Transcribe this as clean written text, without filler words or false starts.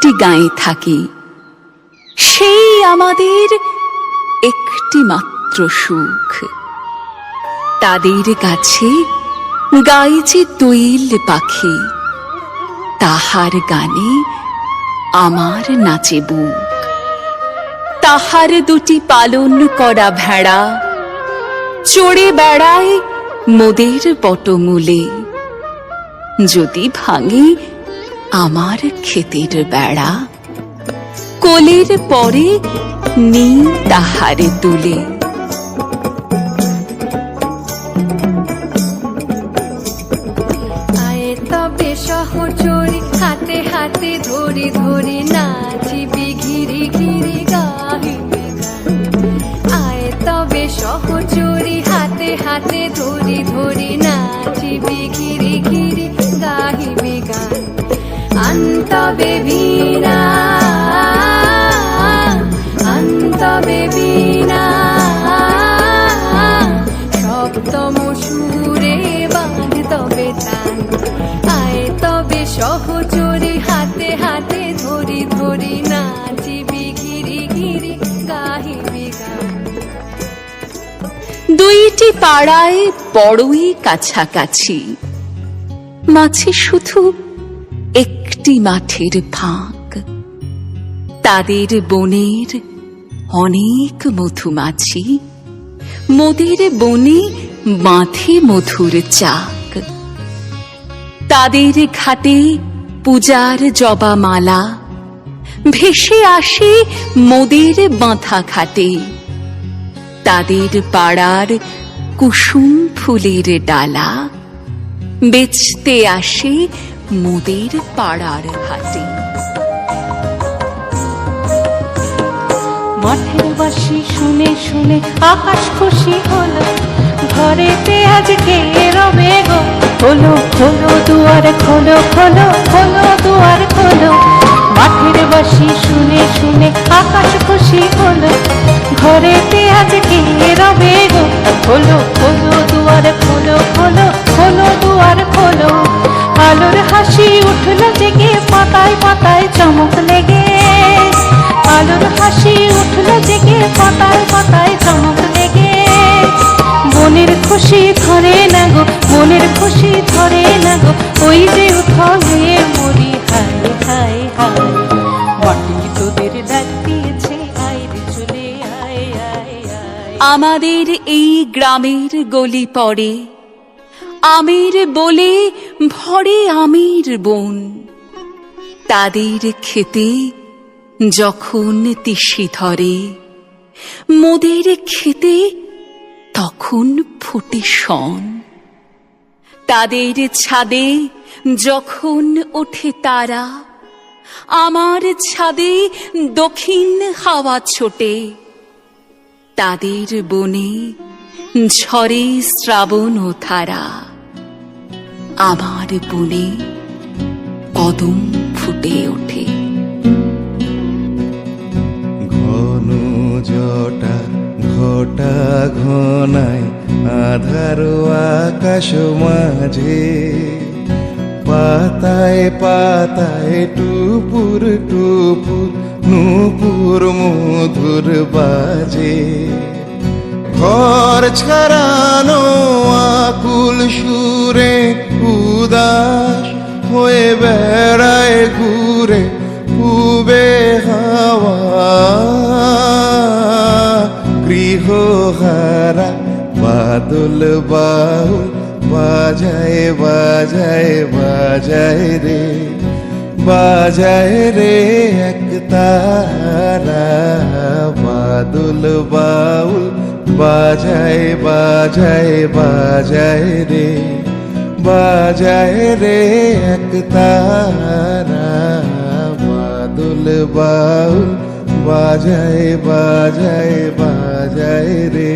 একটি গাঁয়ে থাকি, সেই আমাদের একটি মাত্র সুখ। তাদের কাছে গাই যে দোয়েল পাখি, তাহার গানে আমার নাচে বুক। তাহার দুটি পালন করা ভেড়া চড়ে বেড়ায় মোদের পটমূলে। যদি ভাঙে আমার ক্ষেতের বেড়া, কোলের পরে নি তাহারে তুলে। আয়ে তবে সহচরি হাতে হাতে ধরি ধরি নাচিবি ঘিরি ঘিরি গাহিবি গান। আয়ে তবে সহচরি হাতে হাতে ধরি ধরি নাচিবি ঘিরি ঘিরি গাহিবি গান। আন্তবে বীণা আন্তবে বীণা সপ্তম সুরে বাঁধ তবে তান। আয় তবে সহচরি হাতে হাতে ধরি ধরি নাচিবি ঘিরি ঘিরি গাহিবি গান। দুইটি পাড়ায় বড়ই কাছাকাছি, মাঝে শুধু একটি মাঠের ফাঁক। তাদের বনের অনেক মধুমাছি, মোদের বনে বাঁধে মধুর চাক। তাদের ঘাটে পূজার জবা মালা ভেসে আসে মোদের বাঁধা ঘাটে। তাদের পাড়ার কুসুম ফুলের ডালা বেচতে আসে মোদের পাড়ার হাটে। মাঠের বাঁশি শুনে শুনে আকাশ খুশি হলো, ঘরেতে আজকে রবে গো। খোলো খোলো দুয়ার খোলো খোলো খোলো দুয়ার খোলো। মাঠের বাঁশি শুনে শুনে আকাশ খুশি হলো, ঘরেতে আজকে রবে গো। খোলো খোলো দুয়ার খোলো খোলো খোলো দুয়ার খোলো। আলোর হাসি উঠলো জেগে, পাতায় পাতায় চমক লেগে। আলোর হাসি উঠলো জেগে, পাতায় পাতায় চমক লেগে। মনের খুশি ধরে না গো, মনের খুশি ধরে না গো। ওই যে উঠলে মরি হায় হায় হায়। মাটি তোদের ডাক দিয়েছে, আয় রে চলে আয় আয় আয়। আমাদের এই গ্রামের গলি পড়ে আমের বলে ভরে আমের বন। তাদের খেতে যখন তিসি ধরে, মোদের খেতে তখন ফুটে শন। তাদের ছাদে যখন ওঠে তারা, আমার ছাদে দক্ষিণ হাওয়া ছোটে। তাদের বনে ঝরে শ্রাবণ ও ধারা, আমার বনে কদম ফুটে ওঠে। ঘন জটা ঘটা ঘনায় আধার আকাশ মাঝে। পাতায় পাতায় টুপুর টুপুর নূপুর মধুর বাজে। ঘর ছাড়ানো আকুল সুরে উদাস হয়ে বেড়ায় ঘুরে পূবে হাওয়া। গৃহহারা বাদল বাউল বাজায় বাজায় বাজায় রে, বাজায় রে একতারা। বাদল বাউল বাজায় বাজায় বাজায় রে, বাজায় রে একতারা। বাদল বাউল বাজায় বাজায় বাজায় রে।